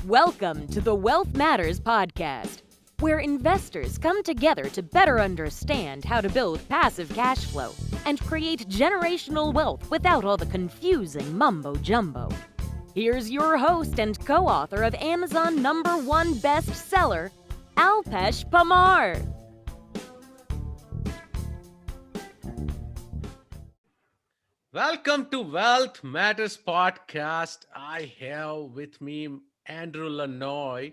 Welcome to the Wealth Matters podcast, where investors come together to better understand how to build passive cash flow and create generational wealth without all the confusing mumbo-jumbo. Here's your host and co-author of Amazon #1 bestseller, Alpesh Pamar. Welcome to Wealth Matters podcast. I have with me Andrew Lanoie.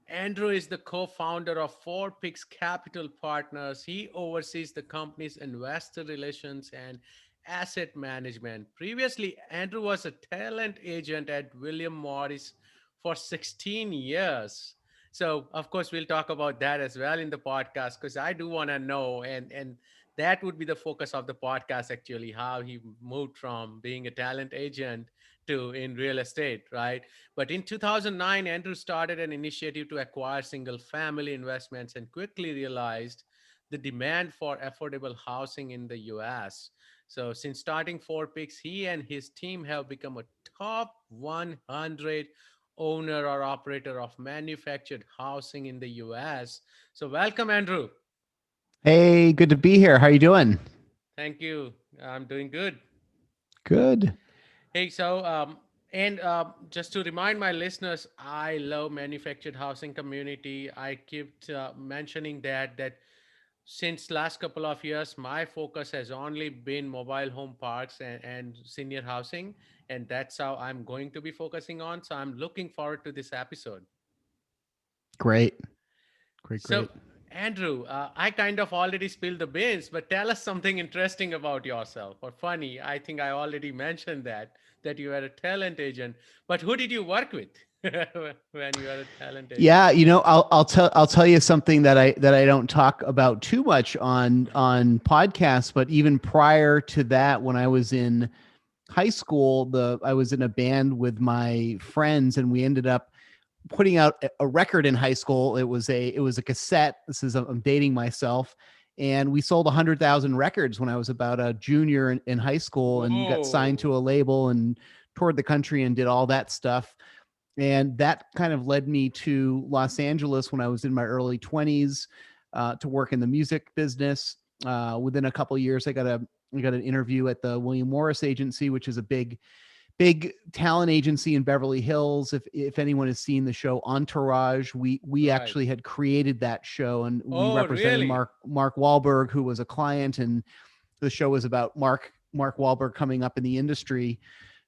Andrew is the co-founder of Four Peaks Capital Partners. He oversees the company's investor relations and asset management. Previously, Andrew was a talent agent at William Morris for 16 years. So, of course, we'll talk about that as well in the podcast because I do want to know and that would be the focus of the podcast actually, how he moved from being a talent agent to in real estate, right? But in 2009, Andrew started an initiative to acquire single family investments and quickly realized the demand for affordable housing in the US. So since starting Four Peaks, he and his team have become a top 100 owner or operator of manufactured housing in the US. So welcome, Andrew. Hey, good to be here. How you doing? Thank you. I'm doing good. Good. Hey, and just to remind my listeners, I love manufactured housing community. I keep mentioning that since last couple of years, my focus has only been mobile home parks and senior housing, and that's how I'm going to be focusing on. So I'm looking forward to this episode. Great. Great, So, great. Andrew, I kind of already spilled the beans, but tell us something interesting about yourself or funny. I think I already mentioned that you were a talent agent, but who did you work with when you were a talent agent? Yeah, I'll tell you something that I don't talk about too much on podcasts, but even prior to that, when I was in high school, I was in a band with my friends and we ended up putting out a record in high school. It was a cassette. I'm dating myself. And we sold 100,000 records when I was about a junior in high school and got signed Whoa. to a label and toured the country and did all that stuff. And that kind of led me to Los Angeles when I was in my early 20s to work in the music business. Within a couple of years, I got an interview at the William Morris Agency, which is a big talent agency in Beverly Hills. If anyone has seen the show Entourage, we Right. actually had created that show and we Oh, represented really? Mark Wahlberg, who was a client, and the show was about Mark Wahlberg coming up in the industry.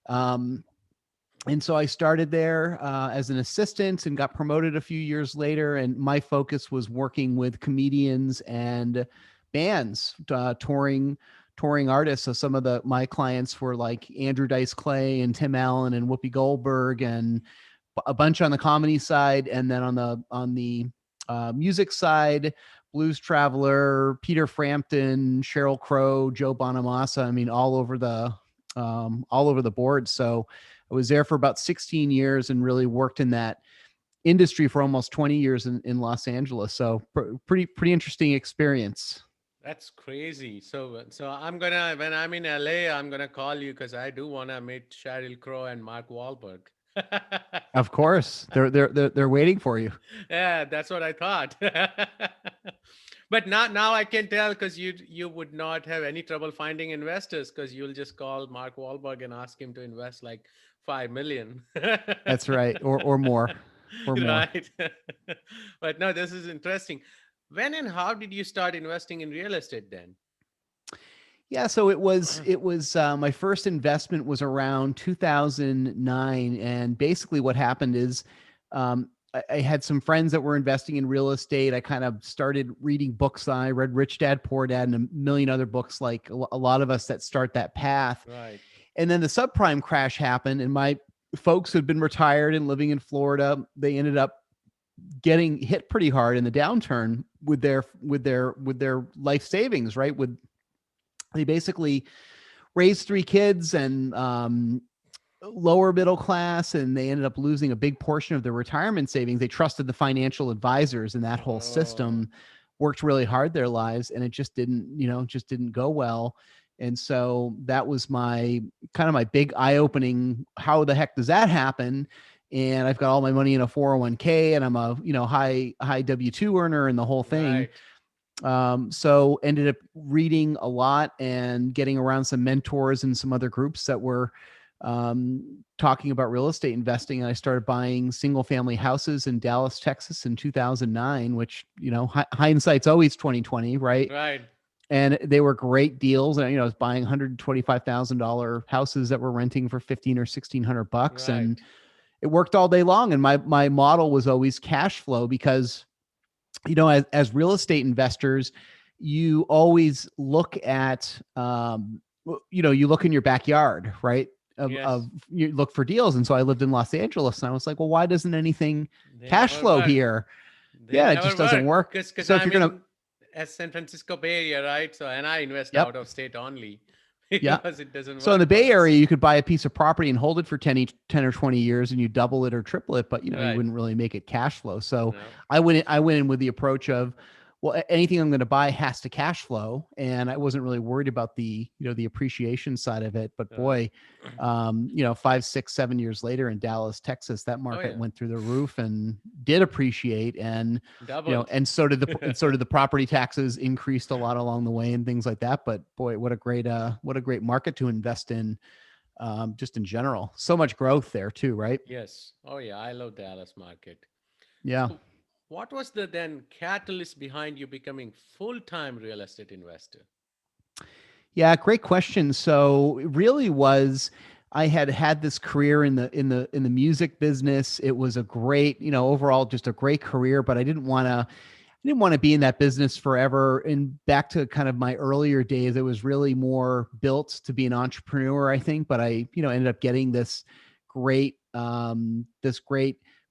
Um, and so I started there as an assistant and got promoted a few years later. And my focus was working with comedians and bands, touring artists. So some of my clients were like Andrew Dice Clay and Tim Allen and Whoopi Goldberg, and a bunch on the comedy side, and then on the music side, Blues Traveler, Peter Frampton, Sheryl Crow, Joe Bonamassa. I mean, all over the board. So I was there for about 16 years and really worked in that industry for almost 20 years in Los Angeles. So pretty interesting experience. That's crazy. So I'm gonna when I'm in LA, I'm gonna call you because I do wanna meet Sheryl Crow and Mark Wahlberg. Of course, they're waiting for you. Yeah, that's what I thought. But now I can tell because you would not have any trouble finding investors because you'll just call Mark Wahlberg and ask him to invest like 5 million. That's right, or more, or more. Right. But no, this is interesting. When and how did you start investing in real estate then? Yeah, so it was my first investment was around 2009, and basically what happened is I had some friends that were investing in real estate. I kind of started reading books. I read Rich Dad Poor Dad and a million other books, like a lot of us that start that path. Right. And then the subprime crash happened, and my folks who'd been retired and living in Florida, they ended up getting hit pretty hard in the downturn with their life savings, right? They basically raised three kids and lower middle class, and they ended up losing a big portion of their retirement savings. They trusted the financial advisors, and that whole Oh, system worked really hard their lives, and it just didn't go well. And so that was my kind of my big eye-opening, how the heck does that happen? and I've got all my money in a 401k, and I'm a, high W-2 earner and the whole thing. Right. So ended up reading a lot and getting around some mentors and some other groups that were talking about real estate investing. And I started buying single family houses in Dallas, Texas in 2009, which, hindsight's always 2020, right? Right. And they were great deals. And, I was buying $125,000 houses that were renting for 15 or 1600 bucks. And Right. it worked all day long. And my model was always cash flow because, as real estate investors, you always look at, you look in your backyard, right? Of Yes. you look for deals. And so I lived in Los Angeles and I was like, well, why doesn't anything They cash never flow work. here? They Yeah, it never just doesn't work. work. Because So if you're I'm going to, in San Francisco Bay Area, right? So, and I invest yep. out of state only Yeah. because it doesn't So in work the for Bay us. Area, you could buy a piece of property and hold it for 10 or 20 years and you double it or triple it, but you Right. wouldn't really make it cash flow. So No. I went in with the approach of, well, anything I'm going to buy has to cash flow. And I wasn't really worried about the appreciation side of it. But Right. boy, 5, 6, 7 years later in Dallas, Texas, that Oh market yeah. went through the roof and did appreciate. And, Doubled. and so did the property taxes increased a lot along the way and things like that. But boy, what a great market to invest in, just in general. So much growth there too, right? Yes. Oh yeah. I love Dallas market. Yeah. So, what was the then catalyst behind you becoming full-time real estate investor? Yeah, great question. So it really was, I had this career in the music business. It was a great, overall just a great career, but I didn't want to be in that business forever. And back to kind of my earlier days, it was really more built to be an entrepreneur, I think. But I, ended up getting this great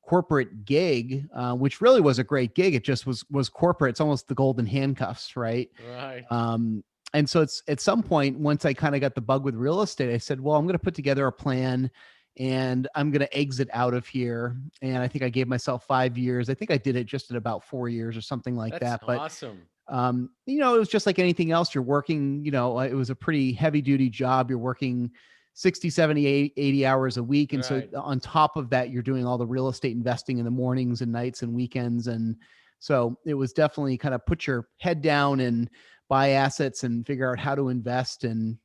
corporate gig, which really was a great gig. It just was corporate. It's almost the golden handcuffs, right? Right. Um, and so it's at some point, once I kind of got the bug with real estate, I said, well, I'm going to put together a plan and I'm going to exit out of here. And I think I gave myself 5 years. I think I did it just at about 4 years or something like That's that. But, awesome. it was just like anything else. You're working, it was a pretty heavy duty job. You're working 60, 70, 80 hours a week. And so Right. on top of that, you're doing all the real estate investing in the mornings and nights and weekends. And so it was definitely kind of put your head down and buy assets and figure out how to invest. And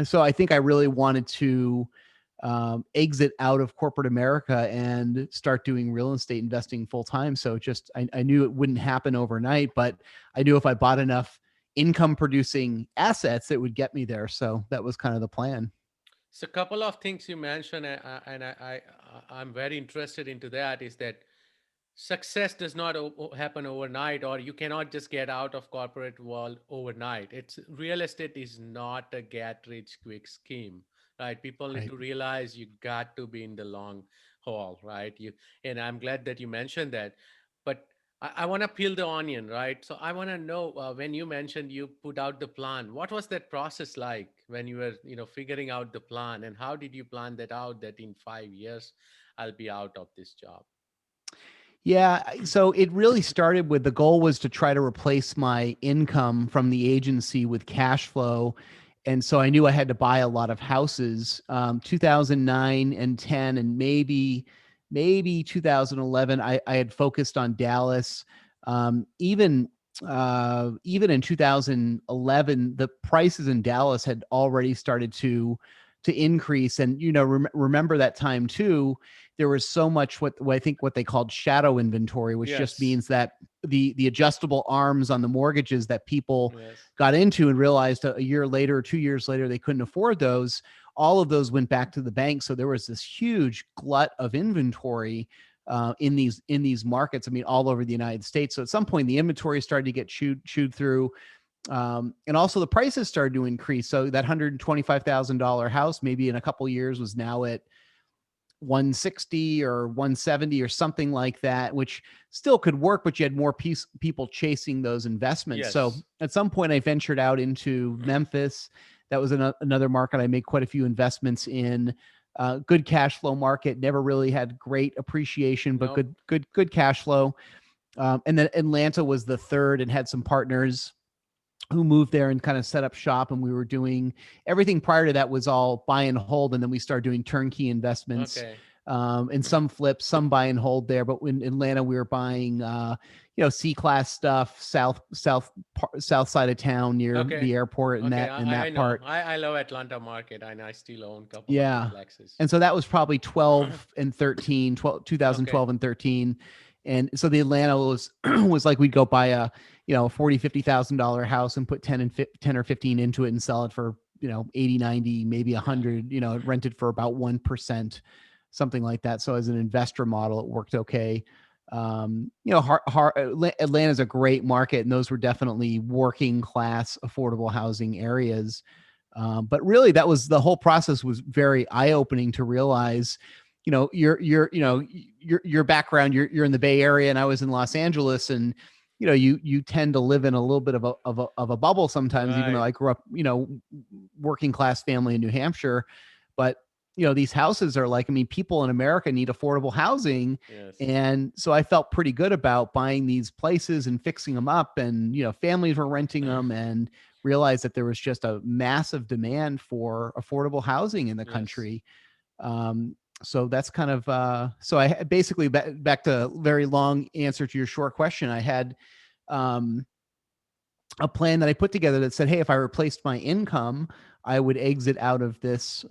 so I think I really wanted to exit out of corporate America and start doing real estate investing full time. So I knew it wouldn't happen overnight, but I knew if I bought enough income producing assets, it would get me there. So that was kind of the plan. So, a couple of things you mentioned, and I'm very interested into that. Is that success does not happen overnight, or you cannot just get out of corporate world overnight. It's real estate is not a get rich quick scheme, right? People need Right. to realize you got to be in the long haul, right? And I'm glad that you mentioned that. But I want to peel the onion, right? So I want to know, when you mentioned you put out the plan, what was that process like when you were, figuring out the plan, and how did you plan that out that in 5 years I'll be out of this job? Yeah. So it really started with the goal was to try to replace my income from the agency with cash flow. And so I knew I had to buy a lot of houses. 2009 and 10 and maybe 2011, I had focused on Dallas. Even in 2011, the prices in Dallas had already started to increase. And remember that time too, there was so much what I think what they called shadow inventory, which just Yes. means that the adjustable arms on the mortgages that people Yes. got into and realized a year later or 2 years later they couldn't afford those. All of those went back to the bank. So there was this huge glut of inventory in these markets. I mean, all over the United States. So at some point, the inventory started to get chewed through. And also the prices started to increase. So that $125,000 house, maybe in a couple of years, was now at 160 or 170 or something like that, which still could work, but you had more people chasing those investments. So Yes. at some point I ventured out into Memphis. That was another market I made quite a few investments in. Good cash flow market, never really had great appreciation, but Nope. good cash flow. And then Atlanta was the third and had some partners who moved there and kind of set up shop. And we were doing everything prior to that was all buy and hold. And then we started doing turnkey investments. Okay. and some flips, some buy and hold there. But in Atlanta, we were buying, C-class stuff, south side of town near Okay. the airport and Okay. that I know. part. I love Atlanta market and I still own a couple of Yeah. duplexes. And so that was probably 12 and 13, 2012 Okay. and 13. And so the Atlanta was, was like, we'd go buy a, $40,000, $50,000 house and put 10 or 15 into it and sell it for, 80, 90, maybe Yeah. 100, rented for about 1%, something like that. So as an investor model, it worked okay. Atlanta's a great market, and those were definitely working class, affordable housing areas. But really, that was the whole process was very eye opening to realize, your background. You're in the Bay Area, and I was in Los Angeles, and you tend to live in a little bit of a bubble sometimes. Even though Right. I grew up, working class family in New Hampshire, but these houses are like, I mean, people in America need affordable housing. Yes. And so I felt pretty good about buying these places and fixing them up, and families were renting them, and realized that there was just a massive demand for affordable housing in the Yes. country. So that's kind of so I basically back to very long answer to your short question. I had um, a plan that I put together that said, hey, if I replaced my income, I would exit out of this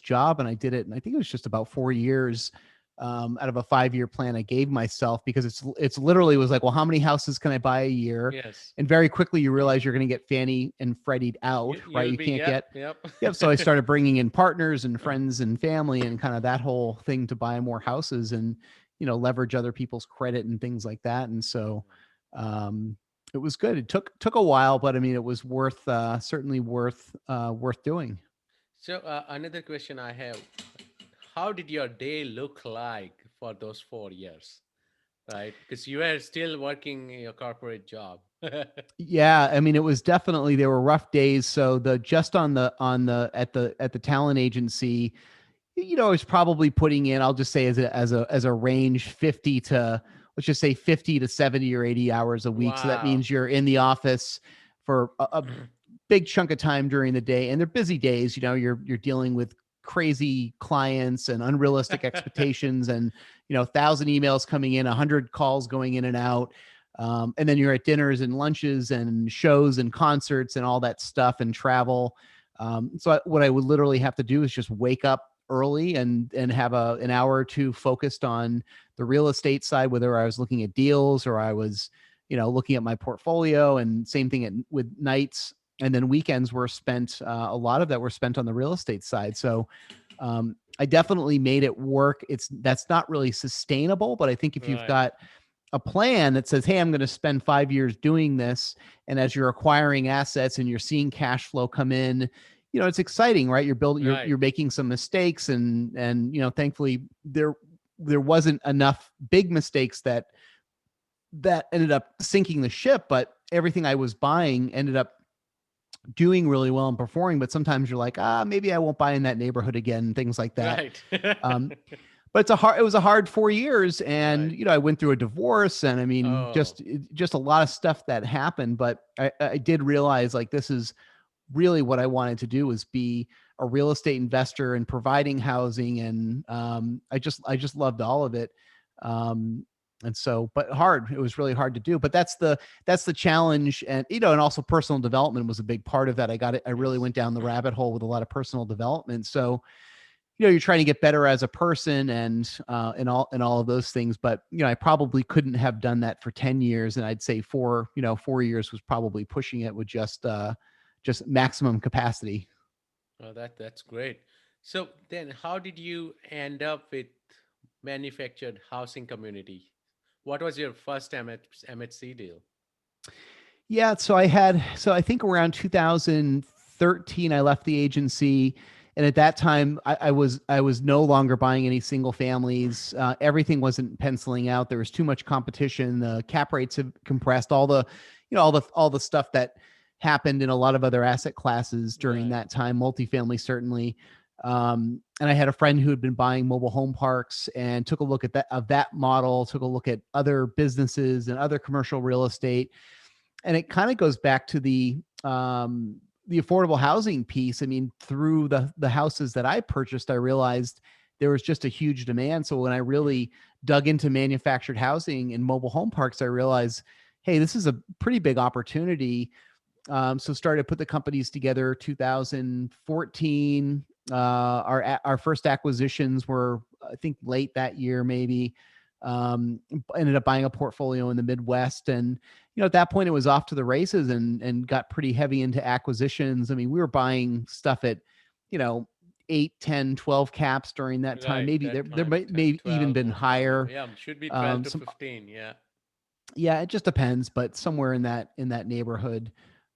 job. And I did it. And I think it was just about 4 years out of a 5-year plan I gave myself, because it's literally was like, well, how many houses can I buy a year? Yes. And very quickly you realize you're going to get Fannie and Freddie'd out, right? You'll You be, can't yep. get, Yep. yep. So I started bringing in partners and friends and family and kind of that whole thing to buy more houses and, leverage other people's credit and things like that. And so, um, it was good. It took a while, but I mean, it was worth certainly worth doing. So another question I have: how did your day look like for those 4 years? Right, because you were still working in your corporate job. Yeah, I mean, it was definitely there were rough days. So the just on the at the talent agency, I was probably putting in, I'll just say as a range, 50 to, let's just say 50 to 70 or 80 hours a week. So that Wow. means you're in the office for a big chunk of time during the day, and they're busy days. You're dealing with crazy clients and unrealistic expectations, and 1,000 emails coming in, 100 calls going in and out. And then you're at dinners and lunches and shows and concerts and all that stuff and travel. What I would literally have to do is just wake up early and have an hour or two focused on the real estate side, whether I was looking at deals or I was, looking at my portfolio, and same thing with nights. And then weekends were spent, a lot of that were spent on the real estate side. So I definitely made it work. That's not really sustainable, but I think if you've Right. got a plan that says, hey, I'm going to spend 5 years doing this, and as you're acquiring assets and you're seeing cash flow come in, it's exciting, right? You're building, Right. you're making some mistakes, and thankfully there wasn't enough big mistakes that ended up sinking the ship, but everything I was buying ended up doing really well and performing. But sometimes you're like, maybe I won't buy in that neighborhood again, things like that. Right. Um, but it was a hard 4 years, and Right. I went through a divorce, and I mean, Oh. just a lot of stuff that happened. But I did realize, like, this is really what I wanted to do, was be a real estate investor and providing housing, and I just loved all of it. And so, but hard, it was really hard to do. But that's the challenge, and also personal development was a big part of that. I really Yes. went down the rabbit hole with a lot of personal development. So you're trying to get better as a person, and all of those things. But I probably couldn't have done that for 10 years, and I'd say 4 years was probably pushing it with just maximum capacity. Oh, that's great. So then, how did you end up with manufactured housing community? What was your first MHC deal? Yeah, so I think around 2013 I left the agency, and at that time I was no longer buying any single families. Everything wasn't penciling out. There was too much competition. The cap rates have compressed. All the stuff that happened in a lot of other asset classes during Right. that time, multifamily certainly. And I had a friend who had been buying mobile home parks and took a look at that model, took a look at other businesses and other commercial real estate, and it kind of goes back to the affordable housing piece. I mean, through the houses that I purchased, I realized, there was just a huge demand. So when I really dug into manufactured housing and mobile home parks, I realized, hey, this is a pretty big opportunity. So started to put the companies together 2014. Our first acquisitions were, I think, late that year, maybe. Ended up buying a portfolio in the Midwest, and at that point it was off to the races, and got pretty heavy into acquisitions. I mean, we were buying stuff at, you know, 8, 10, 12 caps during that time. Right, Maybe that there time, may even 12 been most probably. higher. Yeah, should be 12 to Some 15. Yeah. Yeah, it just depends, but somewhere in that neighborhood.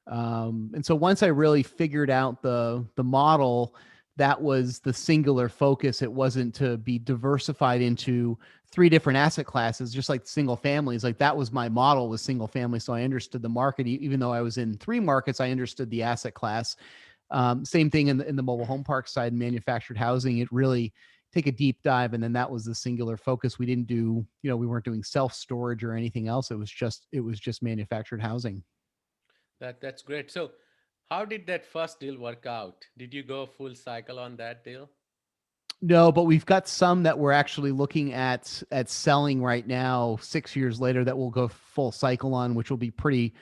And so once I really figured out the model, that was the singular focus. It wasn't to be diversified into three different asset classes, just like single families. Like that was my model, was single family. So I understood the market. Even though I was in three markets, I understood the asset class. Same thing in the mobile home park side, manufactured housing. It really take a deep dive, and then that was the singular focus. We didn't do, we weren't doing self storage or anything else. It was just manufactured housing. That's great. So, how did that first deal work out? Did you go full cycle on that deal? No, but we've got some that we're actually looking at selling right now, 6 years later, that we'll go full cycle on, which will be pretty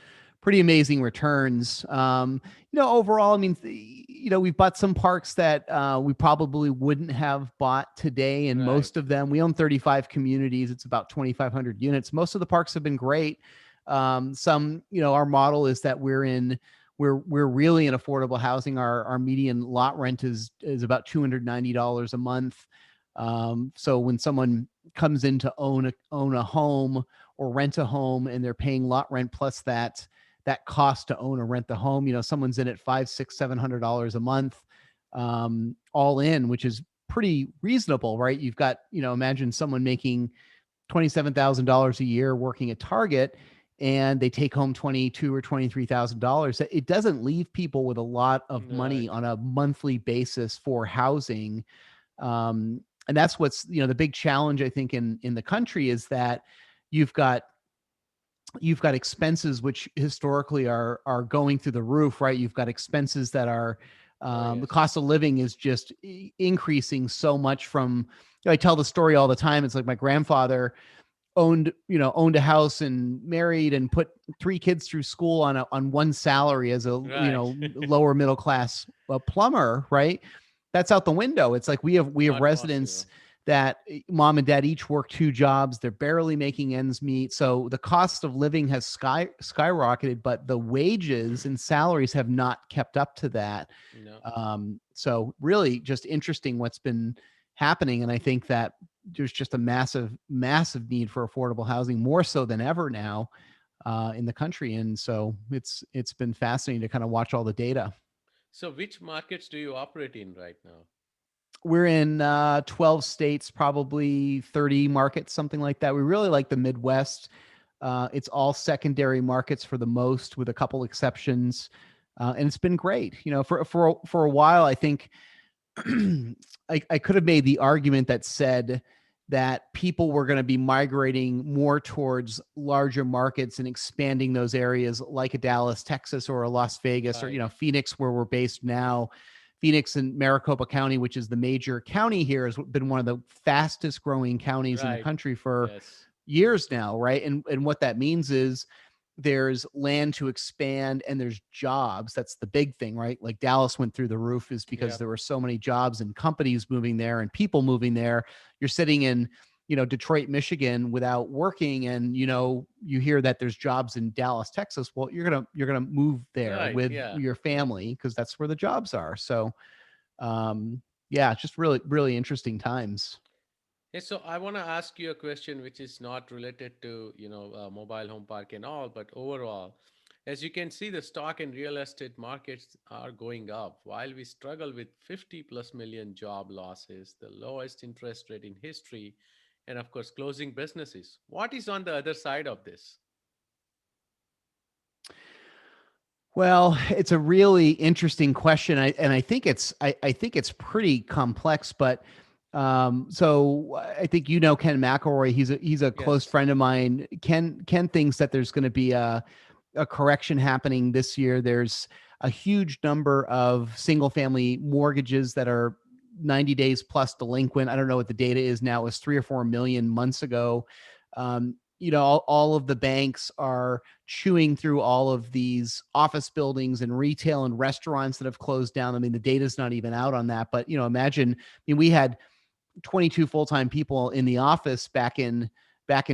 amazing returns. Overall, I mean, we've bought some parks that we probably wouldn't have bought today, and Right. most of them, we own 35 communities. It's about 2,500 units. Most of the parks have been great. Some, our model is that we're really in affordable housing. Our median lot rent is about $290 a month. So when someone comes in to own a home or rent a home, and they're paying lot rent plus that cost to own or rent the home, someone's in at $500, $600, $700 a month, all in, which is pretty reasonable, right? You've got, imagine someone making $27,000 a year working at Target, and they take home $22,000 or $23,000. It doesn't leave people with a lot of money Right. on a monthly basis for housing. And that's what's, the big challenge, I think, in the country, is that you've got expenses which historically are going through the roof, right? You've got expenses that are, Oh, the yes. cost of living is just increasing so much. From, I tell the story all the time. It's like my grandfather owned a house and married and put three kids through school on one salary as a, Right. lower middle class plumber, right? That's out the window. It's like we have Not residents possible. that mom and dad each work two jobs. They're barely making ends meet. So the cost of living has skyrocketed, but the wages and salaries have not kept up to that. No. So really just interesting what's been happening. And I think that there's just a massive need for affordable housing, more so than ever now, in the country. And so it's been fascinating to kind of watch all the data. So, which markets do you operate in right now? We're in 12 states, probably 30 markets, something like that. We really like the Midwest. It's all secondary markets for the most, with a couple exceptions. And it's been great. For a while, I think I could have made the argument that said that people were going to be migrating more towards larger markets and expanding those areas, like a Dallas, Texas, or a Las Vegas, or Right. Phoenix, where we're based now. Phoenix and Maricopa County, which is the major county here, has been one of the fastest growing counties in the Right. country for Yes. years now, right? And what that means is there's land to expand, and there's jobs. That's the big thing, right? Like Dallas went through the roof, is because Yep. there were so many jobs and companies moving there and people moving there. You're sitting in, Detroit, Michigan without working, and you hear that there's jobs in Dallas, Texas. Well, you're gonna move there Right. with Yeah. your family, because that's where the jobs are. So yeah, it's just really, really interesting times. Hey, so I want to ask you a question which is not related to, mobile home park and all, but overall, as you can see, the stock and real estate markets are going up while we struggle with 50 plus million job losses, the lowest interest rate in history, and of course, closing businesses. What is on the other side of this? Well, it's a really interesting question. I think it's pretty complex, but so I think Ken McElroy. He's a close Yes. friend of mine. Ken thinks that there's going to be a correction happening this year. There's a huge number of single family mortgages that are 90 days plus delinquent. I don't know what the data is now. It was 3 or 4 million months ago. All of the banks are chewing through all of these office buildings and retail and restaurants that have closed down. I mean, the data's not even out on that, but imagine, we had 22 full-time people in the office back in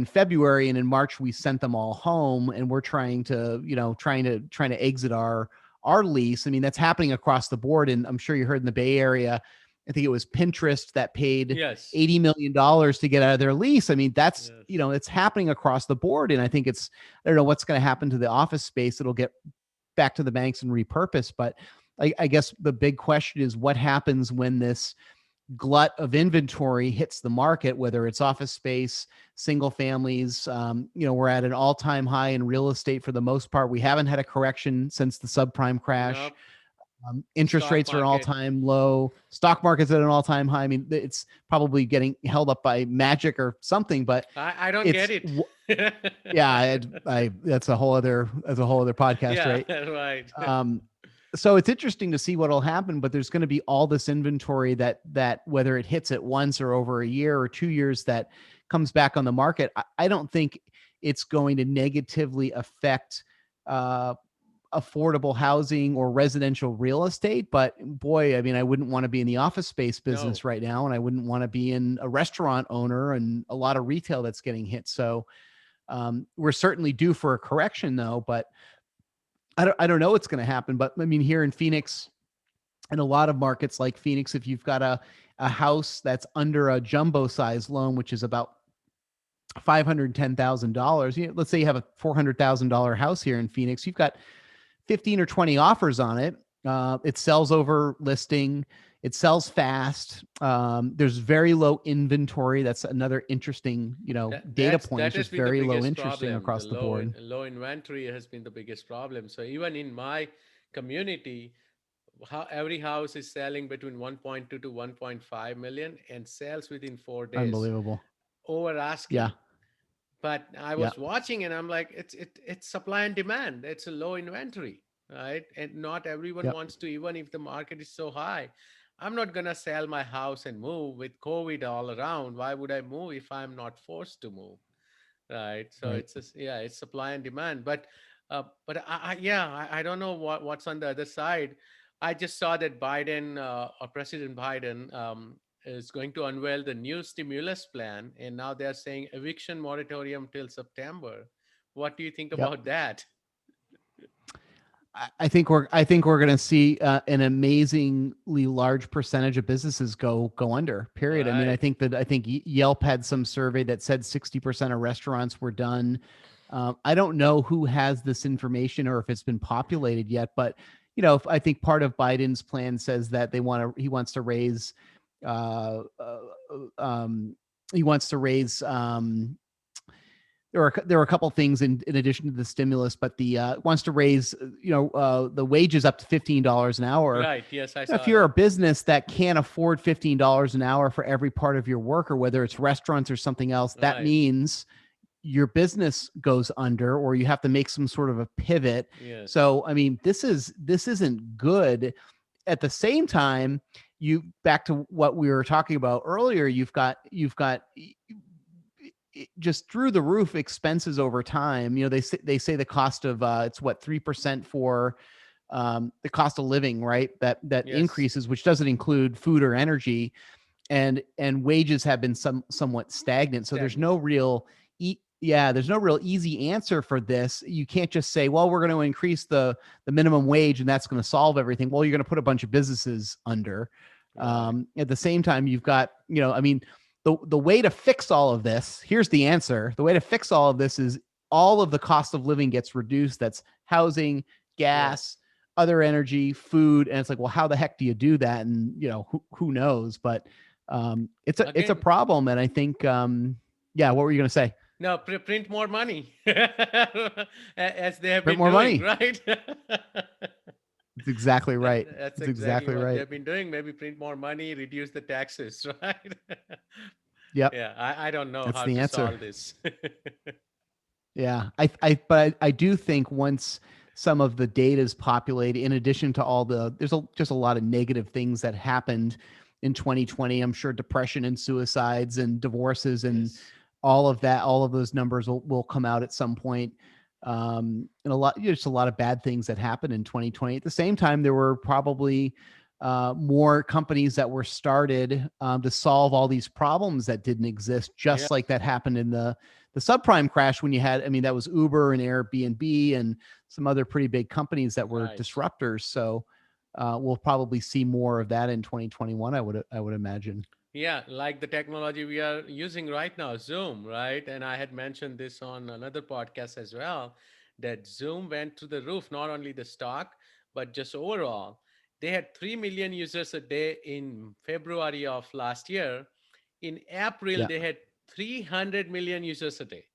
February, and in March we sent them all home, and we're trying to exit our lease. I mean, that's happening across the board. And I'm sure you heard in the Bay Area, I think it was Pinterest that paid Yes. $80 million to get out of their lease. I mean, that's, it's happening across the board. And I think I don't know what's going to happen to the office space. It'll get back to the banks and repurposed. But I guess the big question is what happens when this glut of inventory hits the market, whether it's office space, single families. We're at an all-time high in real estate for the most part. We haven't had a correction since the subprime crash. Nope. Interest rates are all-time low. Stock market's at an all-time high. I mean, it's probably getting held up by magic or something, but I don't get it. Yeah, that's a whole other podcast, right? Right. So it's interesting to see what'll happen, but there's going to be all this inventory that whether it hits at once or over a year or 2 years that comes back on the market. I don't think it's going to negatively affect affordable housing or residential real estate. But boy, I mean, I wouldn't want to be in the office space business right now, and I wouldn't want to be in a restaurant owner and a lot of retail that's getting hit. So we're certainly due for a correction, though. But I don't know what's going to happen. But I mean, here in Phoenix, in a lot of markets like Phoenix, if you've got a house that's under a jumbo size loan, which is about $510,000, let's say you have a $400,000 house here in Phoenix, you've got 15 or 20 offers on it. It sells over listing. It sells fast. There's very low inventory. That's another interesting, data point. It's just very low interesting across the board. Low inventory has been the biggest problem. So even in my community, every house is selling between 1.2 to 1.5 million and sells within 4 days. Unbelievable. Over asking. Yeah. But I was watching and I'm like, it's supply and demand. It's a low inventory, right? And not everyone wants to, even if the market is so high. I'm not going to sell my house and move with COVID all around. Why would I move if I'm not forced to move? Right. So it's it's supply and demand. But I don't know what's on the other side. I just saw that Biden or President Biden is going to unveil the new stimulus plan. And now they're saying eviction moratorium till September. What do you think about that? I think we're going to see an amazingly large percentage of businesses go under. Period. Right. I mean, I think Yelp had some survey that said 60% of restaurants were done. I don't know who has this information or if it's been populated yet, but I think part of Biden's plan says that he wants to raise. There are a couple things in addition to the stimulus, but wants to raise, the wages up to $15 an hour. Right. Yes, I saw. If you're a business that can't afford $15 an hour for every part of your work, or whether it's restaurants or something else, that means your business goes under, or you have to make some sort of a pivot. Yes. So, I mean, this isn't good. At the same time, back to what we were talking about earlier, you've got just through the roof expenses over time. They say the cost of it's 3% for the cost of living, right? That increases, which doesn't include food or energy, and wages have been somewhat stagnant. So there's no real easy answer for this. You can't just say, well, we're going to increase the minimum wage and that's going to solve everything. Well, you're going to put a bunch of businesses under. At the same time, you've got, the way to fix all of this, here's the answer. The way to fix all of this is all of the cost of living gets reduced. That's housing, gas, other energy, food. And it's like, well, how the heck do you do that? And, who knows? But it's a problem. And I think, what were you going to say? No, print more money as they have print been more doing, money. Right? That's exactly right. That's exactly what right. they've been doing. Maybe print more money, reduce the taxes, right? Yep. Yeah, I don't know That's how the to answer. solve this. Yeah, but I do think once some of the data is populated, in addition to all there's just a lot of negative things that happened in 2020. I'm sure depression and suicides and divorces and Yes. all of that, all of those numbers will come out at some point. And a lot, just a lot of bad things that happened in 2020. At the same time, there were probably more companies that were started to solve all these problems that didn't exist, Yeah. just like that happened in the subprime crash when you had, I mean, that was Uber and Airbnb and some other pretty big companies that were Right. disruptors. So we'll probably see more of that in 2021. I would imagine. Yeah, like the technology we are using right now, Zoom, right? And I had mentioned this on another podcast as well, that Zoom went to the roof, not only the stock, but just overall. They had 3 million users a day in February of last year. In April, Yeah. they had 300 million users a day.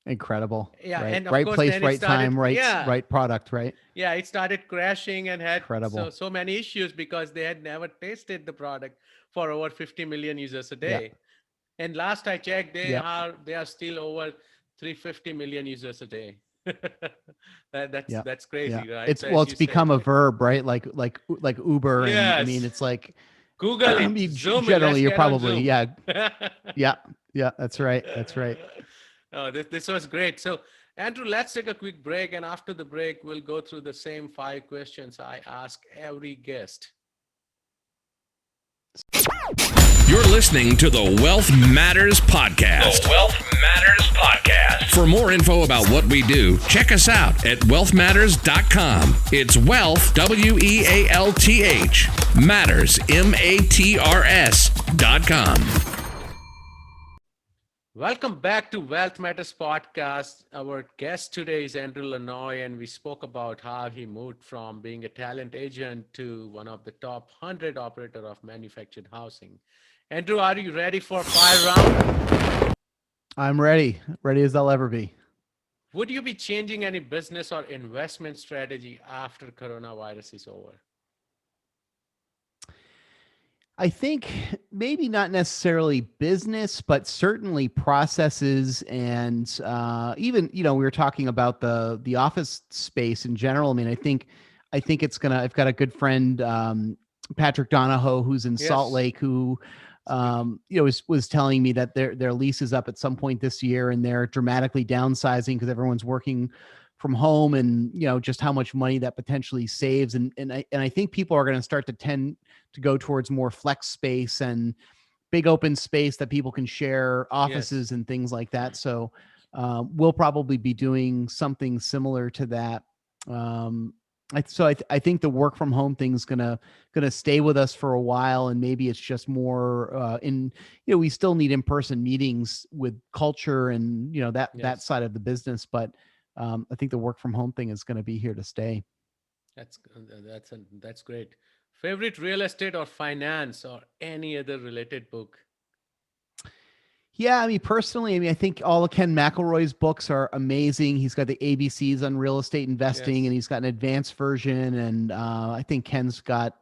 Incredible. Yeah, Right. and of Right course, place, then it right started, time, yeah, right product, right? yeah, it started crashing and had so Incredible. so many issues because they had never tasted the product for over 50 million users a Yeah. day. And last I checked, Yep. they are still over 350 million users a day. Yeah. That's Yeah. crazy, right? It's So well, as it's you said, become a verb, right? Like Uber. And I mean, yes, it's like, Google I it, mean, Zoom it. generally Let's you're get on probably, Zoom. yeah, yeah, yeah, that's right. That's right. Oh, this was great. So, Andrew, let's take a quick break, and after the break, we'll go through the same 5 questions I ask every guest. You're listening to the Wealth Matters Podcast. The Wealth Matters Podcast. For more info about what we do, check us out at wealthmatters.com. It's wealth, WEALTH, matters, MATRS.com. Welcome back to Wealth Matters Podcast. Our guest today is Andrew Lanoie, and we spoke about how he moved from being a talent agent to one of the top 100 operator of manufactured housing. Andrew, are you ready for 5 round? I'm ready as I'll ever be. Would you be changing any business or investment strategy after coronavirus is over? I think maybe not necessarily business, but certainly processes and even, we were talking about the office space in general. I mean, I think it's gonna. I've got a good friend, Patrick Donahoe, who's in Salt Yes. Lake, who Speak. was telling me that their lease is up at some point this year, and they're dramatically downsizing because everyone's working from home, and just how much money that potentially saves. And I think people are going to start to tend to go towards more flex space and big open space that people can share Yes. offices and things like that. So we'll probably be doing something similar to that. I think the work from home thing's gonna stay with us for a while, and maybe it's just more we still need in-person meetings with culture and that Yes. side of the business, but I think the work from home thing is going to be here to stay. That's great. Favorite real estate or finance or any other related book? Yeah, I mean, personally, I think all of Ken McElroy's books are amazing. He's got the ABCs on real estate investing, and Yes. he's got an advanced version. And I think Ken's got,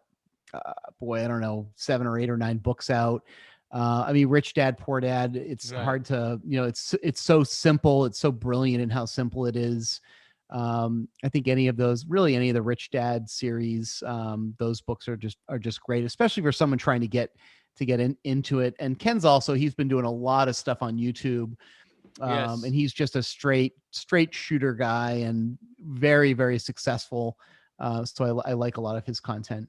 I don't know, 7 or 8 or 9 books out. I mean, Rich Dad, Poor Dad. It's Right. hard to, it's so simple. It's so brilliant in how simple it is. I think any of the Rich Dad series, those books are just great, especially for someone trying to get into it. And he's been doing a lot of stuff on YouTube, and Yes. he's just a straight shooter guy and very, very successful. So I like a lot of his content.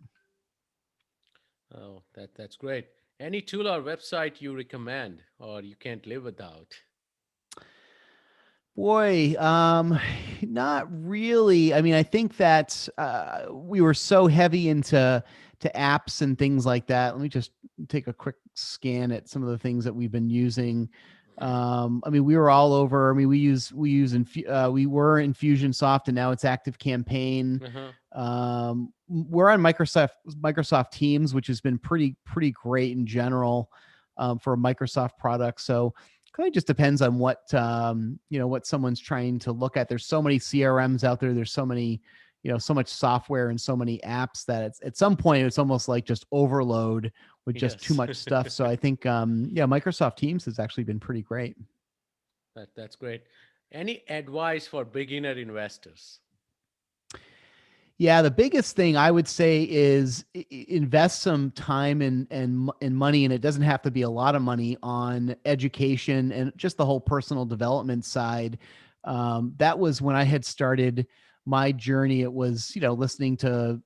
Oh, that's great. Any tool or website you recommend or you can't live without? Boy, not really. I mean, I think that we were so heavy into apps and things like that. Let me just take a quick scan at some of the things that we've been using. I mean, we were all over. I mean, we were Infusionsoft, and now it's Active Campaign. Uh-huh. We're on Microsoft Teams, which has been pretty great in general for a Microsoft product. So kind of just depends on what someone's trying to look at. There's so many CRMs out there. There's so many, so much software and so many apps that at some point it's almost like just overload with just too Yes. much stuff. So I think, Microsoft Teams has actually been pretty great. That's great. Any advice for beginner investors? Yeah, the biggest thing I would say is invest some time and money, and it doesn't have to be a lot of money, on education and just the whole personal development side. That was when I had started my journey. It was, listening to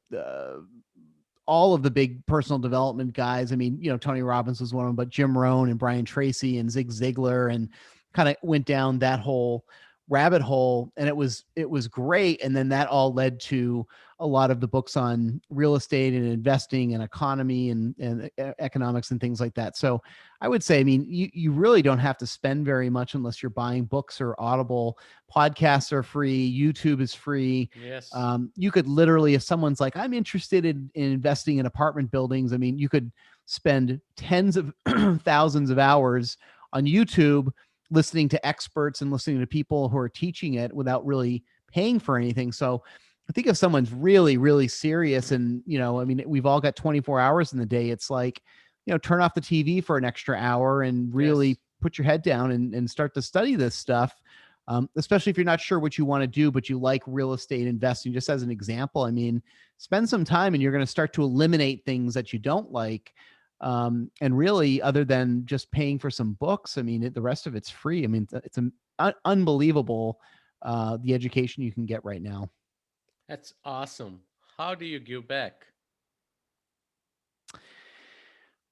all of the big personal development guys. I mean, Tony Robbins was one of them, but Jim Rohn and Brian Tracy and Zig Ziglar, and kind of went down that whole rabbit hole, and it was great. And then that all led to a lot of the books on real estate and investing and economy and economics and things like that. So I would say, I mean, you really don't have to spend very much unless you're buying books or Audible. Podcasts are free. YouTube is free. Yes. You could literally, if someone's like, I'm interested in investing in apartment buildings, I mean, you could spend tens of thousands of hours on YouTube listening to experts and listening to people who are teaching it without really paying for anything. So I think if someone's really, really serious, and, I mean, we've all got 24 hours in the day. It's like, turn off the TV for an extra hour and really Yes. put your head down and start to study this stuff. Especially if you're not sure what you want to do, but you like real estate investing. Just as an example, I mean, spend some time and you're going to start to eliminate things that you don't like. And really, other than just paying for some books, I mean, the rest of it's free. I mean, it's unbelievable, the education you can get right now. That's awesome. How do you give back?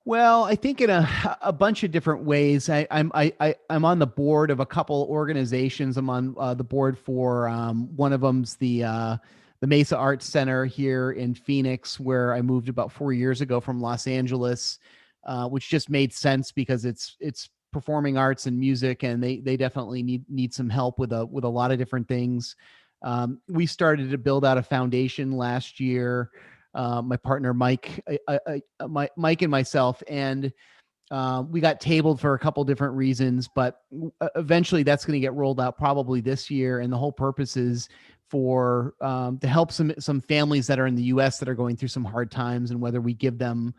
Well, I think in a bunch of different ways. I'm on the board of a couple organizations. I'm on the board for one of them's the Mesa Arts Center here in Phoenix, where I moved about 4 years ago from Los Angeles, which just made sense because it's performing arts and music, and they definitely need some help with a lot of different things. We started to build out a foundation last year. My partner Mike, Mike and myself, and we got tabled for a couple different reasons, but eventually that's going to get rolled out probably this year. And the whole purpose is for to help some families that are in the U.S. that are going through some hard times, and whether we give them,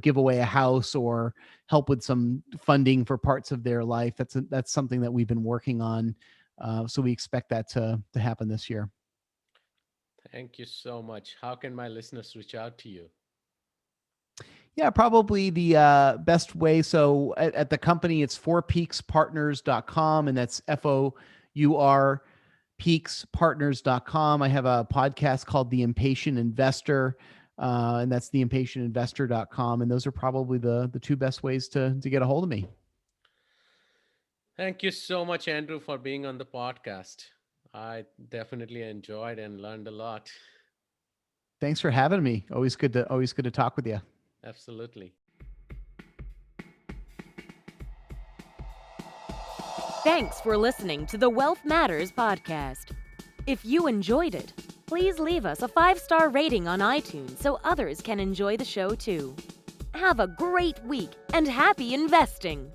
give away a house or help with some funding for parts of their life. That's something that we've been working on. So we expect that to happen this year. Thank you so much. How can my listeners reach out to you? Yeah, probably the best way. So at the company, it's fourpeakspartners.com, and that's FOUR peakspartners.com. I have a podcast called The Impatient Investor, and that's theimpatientinvestor.com. And those are probably the two best ways to get a hold of me. Thank you so much, Andrew, for being on the podcast. I definitely enjoyed and learned a lot. Thanks for having me. Always good to talk with you. Absolutely. Thanks for listening to the Wealth Matters podcast. If you enjoyed it, please leave us a 5-star rating on iTunes so others can enjoy the show too. Have a great week and happy investing!